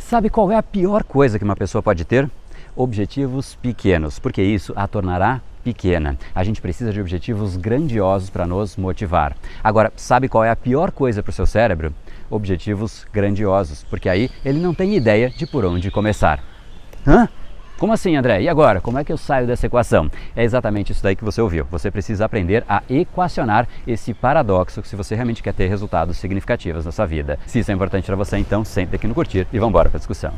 Sabe qual é a pior coisa que uma pessoa pode ter? Objetivos pequenos, porque isso a tornará pequena. A gente precisa de objetivos grandiosos para nos motivar. Agora, sabe qual é a pior coisa para o seu cérebro? Objetivos grandiosos, porque aí ele não tem ideia de por onde começar. Hã? Como assim, André? E agora? Como é que eu saio dessa equação? É exatamente isso daí que você ouviu. Você precisa aprender a equacionar esse paradoxo se você realmente quer ter resultados significativos na sua vida. Se isso é importante para você, então senta aqui no curtir e vamos embora para a discussão.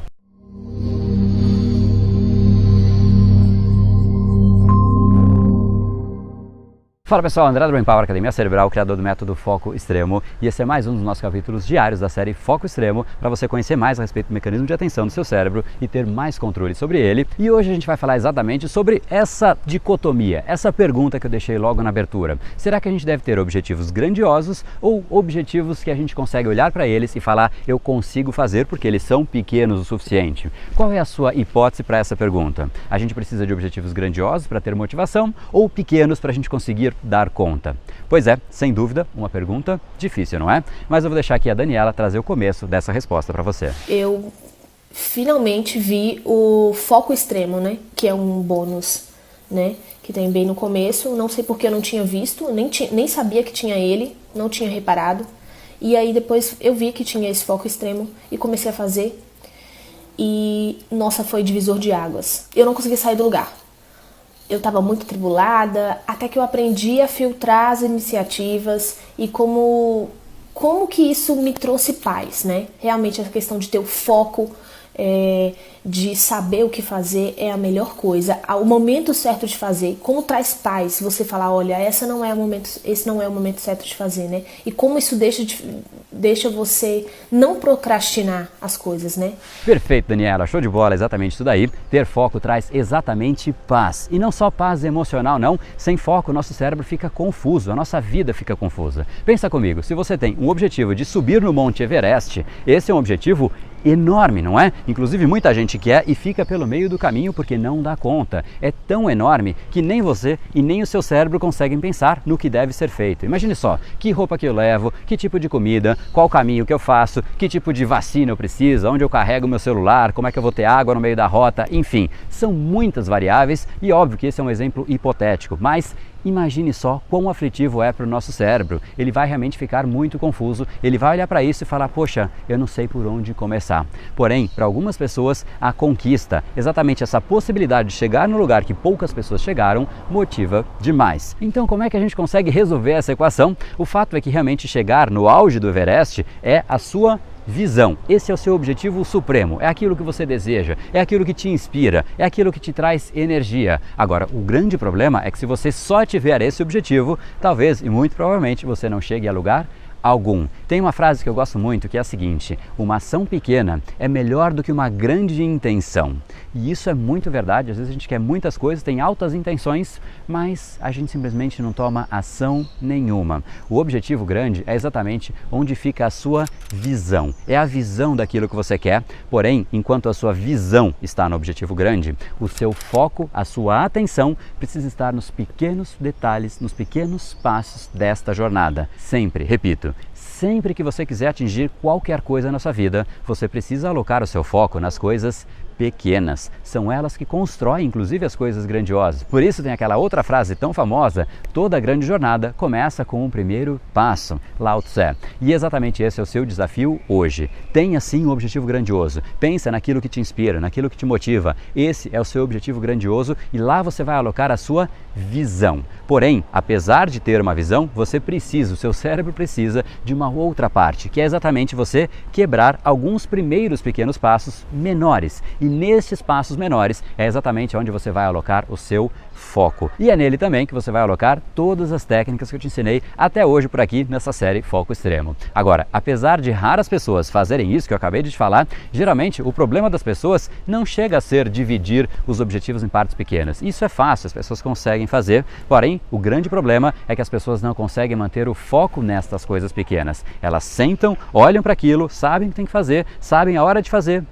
Fala pessoal, André do Brain Power, Academia Cerebral, criador do método Foco Extremo, e esse é mais um dos nossos capítulos diários da série Foco Extremo, para você conhecer mais a respeito do mecanismo de atenção do seu cérebro e ter mais controle sobre ele. E hoje a gente vai falar exatamente sobre essa dicotomia, essa pergunta que eu deixei logo na abertura. Será que a gente deve ter objetivos grandiosos ou objetivos que a gente consegue olhar para eles e falar, eu consigo fazer porque eles são pequenos o suficiente? Qual é a sua hipótese para essa pergunta? A gente precisa de objetivos grandiosos para ter motivação ou pequenos para a gente conseguir dar conta? Pois é, sem dúvida, uma pergunta difícil, não é? Mas eu vou deixar aqui a Daniela trazer o começo dessa resposta para você. Eu finalmente vi o foco extremo, né? Que é um bônus, né? Que tem bem no começo. Não sei porque eu não tinha visto, nem sabia que tinha ele, não tinha reparado. E aí depois eu vi que tinha esse foco extremo e comecei a fazer. E, nossa, foi divisor de águas. Eu não consegui sair do lugar. Eu estava muito atribulada, até que eu aprendi a filtrar as iniciativas e como que isso me trouxe paz, né? Realmente a questão de ter o foco, de saber o que fazer é a melhor coisa. O momento certo de fazer, como traz paz você falar, olha, esse não é o momento certo de fazer, né? E como isso deixa você não procrastinar as coisas, né? Perfeito, Daniela, show de bola, exatamente isso daí. Ter foco traz exatamente paz. E não só paz emocional, não. Sem foco, o nosso cérebro fica confuso, a nossa vida fica confusa. Pensa comigo, se você tem um objetivo de subir no Monte Everest, esse é um objetivo enorme, não é? Inclusive muita gente quer e fica pelo meio do caminho porque não dá conta. É tão enorme que nem você e nem o seu cérebro conseguem pensar no que deve ser feito. Imagine só, que roupa que eu levo, que tipo de comida, qual caminho que eu faço, que tipo de vacina eu preciso, onde eu carrego meu celular, como é que eu vou ter água no meio da rota, enfim, são muitas variáveis e óbvio que esse é um exemplo hipotético, mas imagine só quão aflitivo é para o nosso cérebro. Ele vai realmente ficar muito confuso, ele vai olhar para isso e falar, poxa, eu não sei por onde começar. Porém, para algumas pessoas, a conquista, exatamente essa possibilidade de chegar no lugar que poucas pessoas chegaram, motiva demais. Então, como é que a gente consegue resolver essa equação? O fato é que realmente chegar no auge do Everest é a sua visão. Esse é o seu objetivo supremo, é aquilo que você deseja, é aquilo que te inspira, é aquilo que te traz energia. Agora, o grande problema é que se você só tiver esse objetivo, talvez e muito provavelmente você não chegue a lugar algum. Tem uma frase que eu gosto muito que é a seguinte: uma ação pequena é melhor do que uma grande intenção. E isso é muito verdade. Às vezes a gente quer muitas coisas, tem altas intenções, mas a gente simplesmente não toma ação nenhuma. O objetivo grande é exatamente onde fica a sua visão. É a visão daquilo que você quer, porém, enquanto a sua visão está no objetivo grande, o seu foco, a sua atenção precisa estar nos pequenos detalhes, nos pequenos passos desta jornada. Sempre, repito, sempre que você quiser atingir qualquer coisa na sua vida, você precisa alocar o seu foco nas coisas pequenas. São elas que constroem, inclusive, as coisas grandiosas. Por isso tem aquela outra frase tão famosa, toda grande jornada começa com um primeiro passo, Lao Tse. E exatamente esse é o seu desafio hoje. Tenha sim um objetivo grandioso. Pensa naquilo que te inspira, naquilo que te motiva. Esse é o seu objetivo grandioso e lá você vai alocar a sua visão. Porém, apesar de ter uma visão, você precisa, o seu cérebro precisa de uma outra parte, que é exatamente você quebrar alguns primeiros pequenos passos menores. E nesses passos menores é exatamente onde você vai alocar o seu foco. E é nele também que você vai alocar todas as técnicas que eu te ensinei até hoje por aqui nessa série Foco Extremo. Agora, apesar de raras pessoas fazerem isso que eu acabei de te falar, geralmente o problema das pessoas não chega a ser dividir os objetivos em partes pequenas. Isso é fácil, as pessoas conseguem fazer, porém o grande problema é que as pessoas não conseguem manter o foco nestas coisas pequenas. Elas sentam, olham para aquilo, sabem o que tem que fazer, sabem a hora de fazer,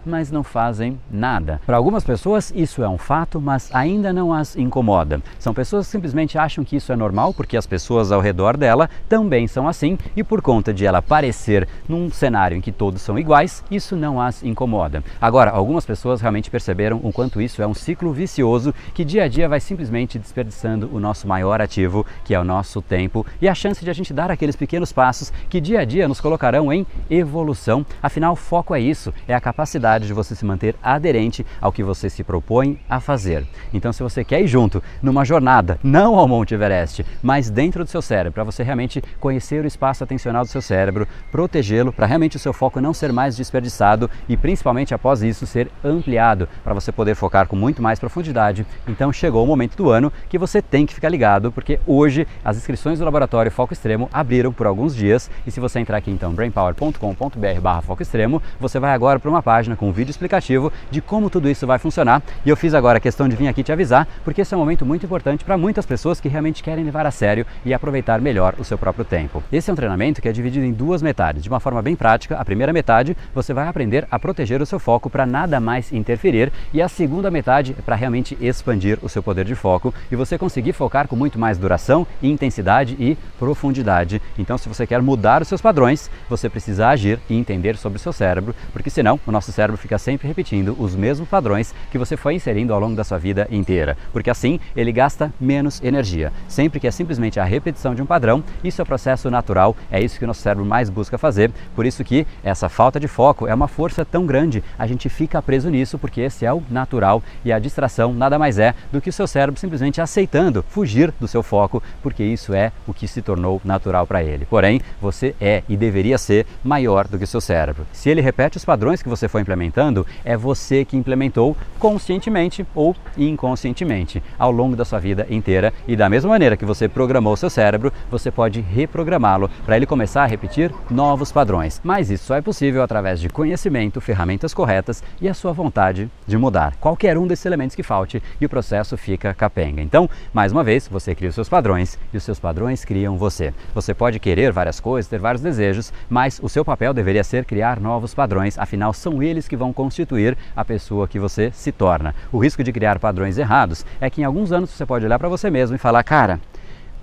mas não fazem nada. Para algumas pessoas isso é um fato, mas ainda não as incomoda. São pessoas que simplesmente acham que isso é normal, porque as pessoas ao redor dela também são assim, e por conta de ela aparecer num cenário em que todos são iguais, isso não as incomoda. Agora, algumas pessoas realmente perceberam o quanto isso é um ciclo vicioso que dia a dia vai simplesmente desperdiçando o nosso maior ativo, que é o nosso tempo, e a chance de a gente dar aqueles pequenos passos que dia a dia nos colocarão em evolução. Afinal, foco é isso, é a capacidade de você se manter aderente ao que você se propõe a fazer. Então, se você quer ir junto numa jornada, não ao Monte Everest, mas dentro do seu cérebro, para você realmente conhecer o espaço atencional do seu cérebro, protegê-lo, para realmente o seu foco não ser mais desperdiçado e principalmente após isso ser ampliado, para você poder focar com muito mais profundidade. Então chegou o momento do ano que você tem que ficar ligado, porque hoje as inscrições do Laboratório Foco Extremo abriram por alguns dias, e se você entrar aqui então brainpower.com.br/foco extremo, você vai agora para uma página com um vídeo explicativo de como tudo isso vai funcionar, e eu fiz agora a questão de vir aqui te avisar, porque esse é um momento muito importante para muitas pessoas que realmente querem levar a sério e aproveitar melhor o seu próprio tempo. Esse é um treinamento que é dividido em duas metades, de uma forma bem prática. A primeira metade você vai aprender a proteger o seu foco para nada mais interferir, e a segunda metade é para realmente expandir o seu poder de foco e você conseguir focar com muito mais duração, intensidade e profundidade. Então, se você quer mudar os seus padrões, você precisa agir e entender sobre o seu cérebro, porque senão o nosso cérebro fica sempre repetindo os mesmos padrões que você foi inserindo ao longo da sua vida inteira, porque assim ele gasta menos energia. Sempre que é simplesmente a repetição de um padrão, isso é o processo natural, é isso que o nosso cérebro mais busca fazer. Por isso que essa falta de foco é uma força tão grande, a gente fica preso nisso, porque esse é o natural, e a distração nada mais é do que o seu cérebro simplesmente aceitando fugir do seu foco, porque isso é o que se tornou natural para ele. Porém, você é e deveria ser maior do que o seu cérebro. Se ele repete os padrões que você foi implementando, é você que implementou conscientemente ou inconscientemente ao longo da sua vida inteira, e da mesma maneira que você programou o seu cérebro, você pode reprogramá-lo para ele começar a repetir novos padrões. Mas isso só é possível através de conhecimento, ferramentas corretas e a sua vontade de mudar qualquer um desses elementos que falte, e o processo fica capenga. Então, mais uma vez, você cria os seus padrões e os seus padrões criam você. Você pode querer várias coisas, ter vários desejos, mas o seu papel deveria ser criar novos padrões, afinal são eles que vão constituir a pessoa que você se torna. O risco de criar padrões errados é que em alguns anos você pode olhar para você mesmo e falar: cara,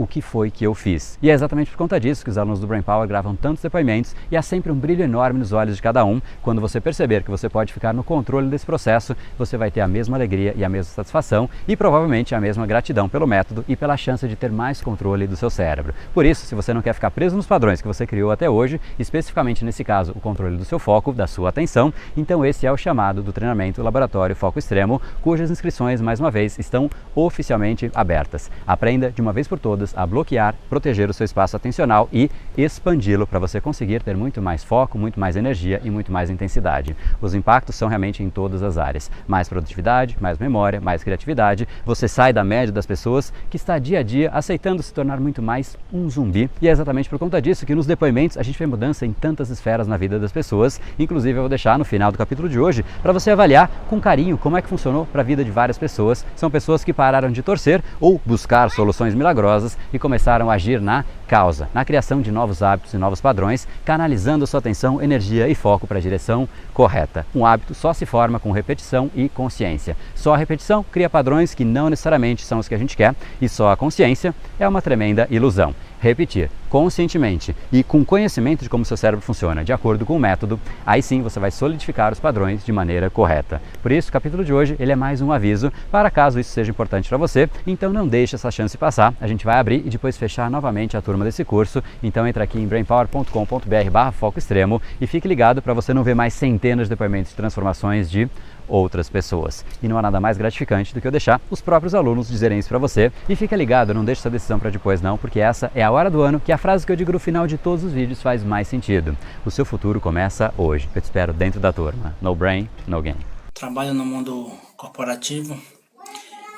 o que foi que eu fiz? E é exatamente por conta disso que os alunos do Brain Power gravam tantos depoimentos, e há sempre um brilho enorme nos olhos de cada um. Quando você perceber que você pode ficar no controle desse processo, você vai ter a mesma alegria e a mesma satisfação, e provavelmente a mesma gratidão pelo método e pela chance de ter mais controle do seu cérebro. Por isso, se você não quer ficar preso nos padrões que você criou até hoje, especificamente nesse caso o controle do seu foco, da sua atenção, então esse é o chamado do treinamento Laboratório Foco Extremo, cujas inscrições, mais uma vez, estão oficialmente abertas. Aprenda de uma vez por todas a bloquear, proteger o seu espaço atencional e expandi-lo para você conseguir ter muito mais foco, muito mais energia e muito mais intensidade. Os impactos são realmente em todas as áreas. Mais produtividade, mais memória, mais criatividade. Você sai da média das pessoas que está dia a dia aceitando se tornar muito mais um zumbi. E é exatamente por conta disso que nos depoimentos a gente vê mudança em tantas esferas na vida das pessoas. Inclusive eu vou deixar no final do capítulo de hoje para você avaliar com carinho como é que funcionou para a vida de várias pessoas. São pessoas que pararam de torcer ou buscar soluções milagrosas e começaram a agir na causa, na criação de novos hábitos e novos padrões, canalizando sua atenção, energia e foco para a direção correta. Um hábito só se forma com repetição e consciência. Só a repetição cria padrões que não necessariamente são os que a gente quer, e só a consciência é uma tremenda ilusão. Repetir conscientemente e com conhecimento de como seu cérebro funciona, de acordo com o método, aí sim você vai solidificar os padrões de maneira correta. Por isso, o capítulo de hoje ele é mais um aviso para caso isso seja importante para você, então não deixe essa chance passar. A gente vai abrir e depois fechar novamente a turma desse curso, então entra aqui em brainpower.com.br/foco extremo e fique ligado para você não ver mais centenas de depoimentos de transformações de outras pessoas. E não há nada mais gratificante do que eu deixar os próprios alunos dizerem isso para você. E fica ligado, não deixe essa decisão para depois não, porque essa é a hora do ano que a frase que eu digo no final de todos os vídeos faz mais sentido. O seu futuro começa hoje. Eu te espero dentro da turma. No brain, no game. Trabalho no mundo corporativo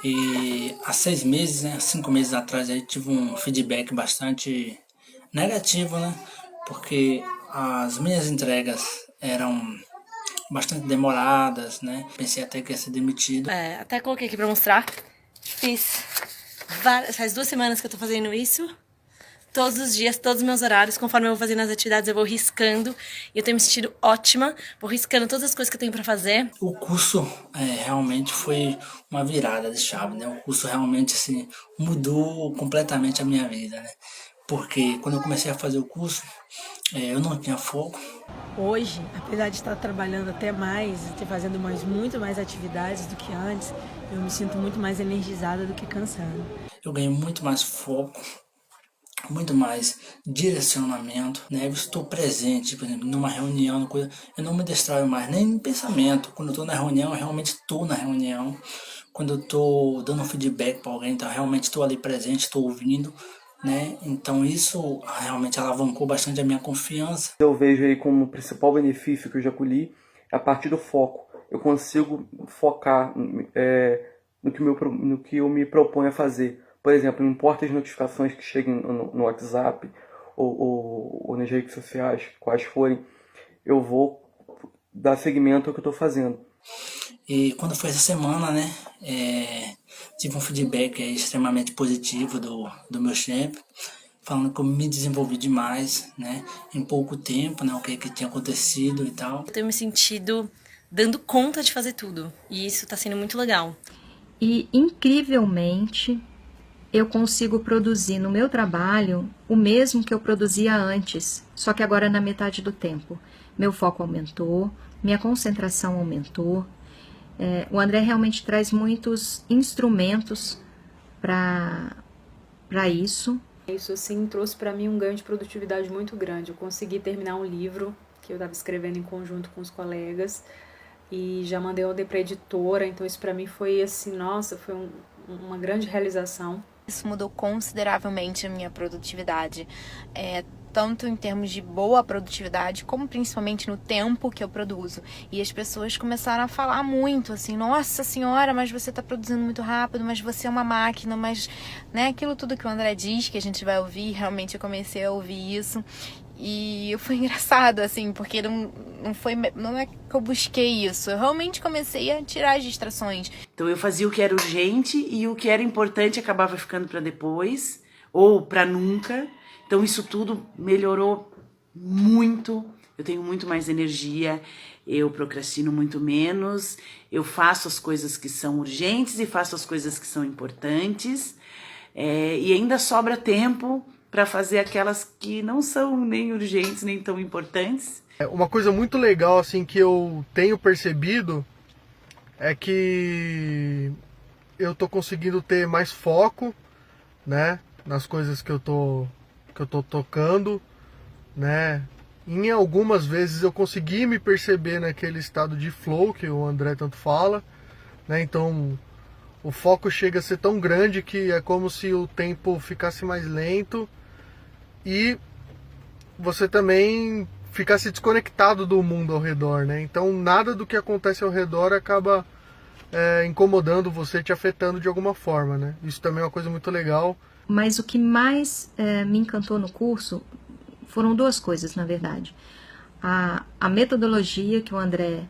e há 6 meses, 5 meses atrás, aí tive um feedback bastante negativo, porque as minhas entregas eram bastante demoradas, Pensei até que ia ser demitido. Até coloquei aqui pra mostrar. Faz 2 semanas que eu tô fazendo isso. todos os dias, todos os meus horários, conforme eu vou fazendo as atividades, eu vou riscando, e eu tenho me sentido ótima, vou riscando todas as coisas que eu tenho pra fazer. O curso realmente foi uma virada de chave, né? O curso realmente assim, mudou completamente a minha vida, né? Porque quando eu comecei a fazer o curso, eu não tinha foco. Hoje, apesar de estar trabalhando até mais, de fazendo muito mais atividades do que antes, eu me sinto muito mais energizada do que cansada. Eu ganhei muito mais foco, muito mais direcionamento, né? Eu estou presente, por exemplo, numa reunião, eu não me distraio mais, nem em pensamento. Quando eu estou na reunião, eu realmente estou na reunião. Quando eu estou dando um feedback para alguém, então eu realmente estou ali presente, estou ouvindo, né? Então isso realmente alavancou bastante a minha confiança. Eu vejo aí como o principal benefício que eu já colhi a partir do foco. Eu consigo focar no que eu me proponho a fazer. Por exemplo, não importa as notificações que cheguem no WhatsApp ou nas redes sociais, quais forem, eu vou dar seguimento ao que eu estou fazendo. E quando foi essa semana, né, tive um feedback extremamente positivo do meu chefe, falando que eu me desenvolvi demais, né, em pouco tempo, né, o que tinha acontecido e tal. Eu tenho me sentido dando conta de fazer tudo, e isso tá sendo muito legal. E, incrivelmente, eu consigo produzir no meu trabalho o mesmo que eu produzia antes, só que agora na metade do tempo. Meu foco aumentou, minha concentração aumentou. O André realmente traz muitos instrumentos para isso. Isso, assim, trouxe para mim um ganho de produtividade muito grande. Eu consegui terminar um livro que eu estava escrevendo em conjunto com os colegas e já mandei para a editora, então isso para mim foi assim, nossa, foi uma grande realização. Isso mudou consideravelmente a minha produtividade, tanto em termos de boa produtividade, como principalmente no tempo que eu produzo. E as pessoas começaram a falar muito, assim, nossa senhora, mas você está produzindo muito rápido, mas você é uma máquina, mas, né, aquilo tudo que o André diz, que a gente vai ouvir, realmente eu comecei a ouvir isso. E foi engraçado, assim, porque não é que eu busquei isso, eu realmente comecei a tirar as distrações. Então eu fazia o que era urgente e o que era importante acabava ficando para depois, ou para nunca. Então isso tudo melhorou muito, eu tenho muito mais energia, eu procrastino muito menos, eu faço as coisas que são urgentes e faço as coisas que são importantes, e ainda sobra tempo para fazer aquelas que não são nem urgentes, nem tão importantes. Uma coisa muito legal assim que eu tenho percebido é que eu tô conseguindo ter mais foco, né, nas coisas que eu tô tocando, né? Em algumas vezes eu consegui me perceber naquele estado de flow que o André tanto fala, né? Então o foco chega a ser tão grande que é como se o tempo ficasse mais lento e você também ficasse desconectado do mundo ao redor, né? Então nada do que acontece ao redor acaba incomodando você, te afetando de alguma forma, né? Isso também é uma coisa muito legal. Mas o que mais me encantou no curso foram duas coisas, na verdade. A metodologia que o André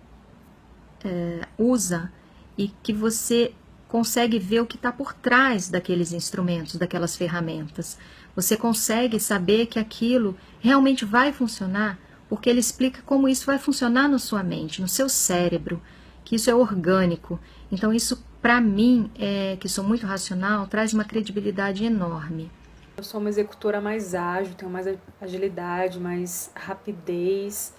usa e que você consegue ver o que está por trás daqueles instrumentos, daquelas ferramentas. Você consegue saber que aquilo realmente vai funcionar, porque ele explica como isso vai funcionar na sua mente, no seu cérebro, que isso é orgânico. Então isso, para mim, que sou muito racional, traz uma credibilidade enorme. Eu sou uma executora mais ágil, tenho mais agilidade, mais rapidez,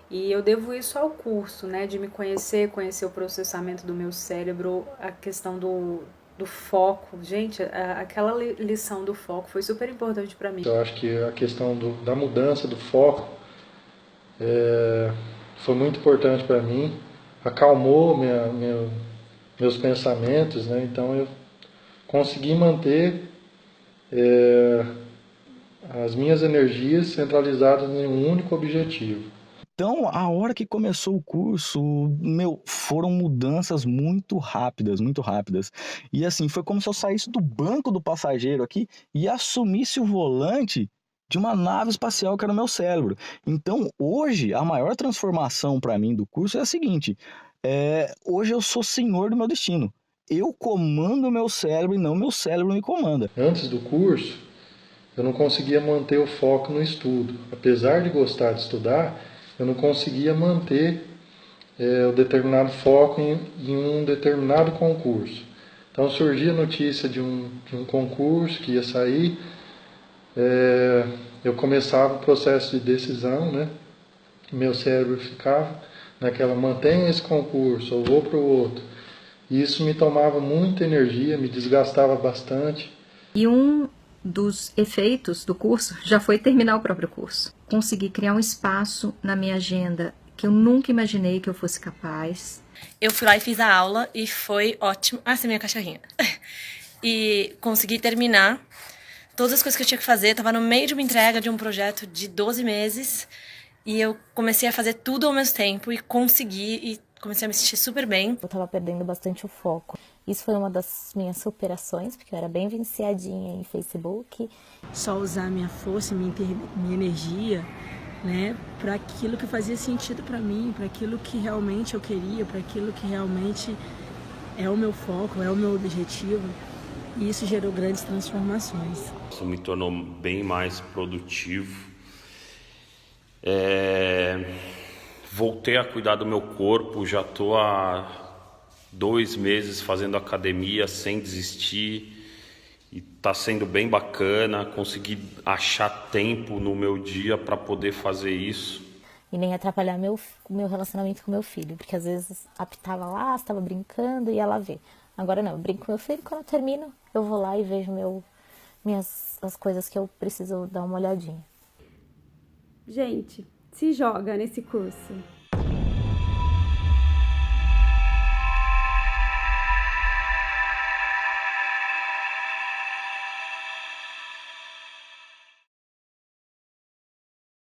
e eu devo isso ao curso, né, de me conhecer o processamento do meu cérebro, a questão do foco. Gente, aquela lição do foco foi super importante para mim. Eu acho que a questão da mudança do foco foi muito importante para mim, acalmou meus pensamentos, né? Então eu consegui manter as minhas energias centralizadas em um único objetivo. Então, a hora que começou o curso, foram mudanças muito rápidas, muito rápidas. E assim, foi como se eu saísse do banco do passageiro aqui e assumisse o volante de uma nave espacial que era o meu cérebro. Então, hoje, a maior transformação para mim do curso é a seguinte: hoje eu sou senhor do meu destino. Eu comando o meu cérebro e não meu cérebro me comanda. Antes do curso, eu não conseguia manter o foco no estudo. Apesar de gostar de estudar, eu não conseguia manter o determinado foco em um determinado concurso. Então surgia a notícia de um concurso que ia sair, eu começava o processo de decisão, né? Meu cérebro ficava naquela, mantenha esse concurso, eu vou para o outro. E isso me tomava muita energia, me desgastava bastante. E um dos efeitos do curso já foi terminar o próprio curso. Consegui criar um espaço na minha agenda que eu nunca imaginei que eu fosse capaz. Eu fui lá e fiz a aula e foi ótimo. Ah, essa é minha cachorrinha. E consegui terminar todas as coisas que eu tinha que fazer. Estava no meio de uma entrega de um projeto de 12 meses e eu comecei a fazer tudo ao mesmo tempo e consegui, e comecei a me sentir super bem. Eu estava perdendo bastante o foco. Isso foi uma das minhas superações, porque eu era bem viciadinha em Facebook. Só usar minha força, minha energia, né, para aquilo que fazia sentido para mim, para aquilo que realmente eu queria, para aquilo que realmente é o meu foco, é o meu objetivo. E isso gerou grandes transformações. Isso me tornou bem mais produtivo. Voltei a cuidar do meu corpo, já estou há 2 meses fazendo academia sem desistir. E está sendo bem bacana, consegui achar tempo no meu dia para poder fazer isso. E nem atrapalhar meu relacionamento com meu filho, porque às vezes apitava lá, estava brincando e ia lá ver. Agora não, eu brinco com meu filho, quando eu termino, eu vou lá e vejo as coisas que eu preciso dar uma olhadinha. Gente, se joga nesse curso.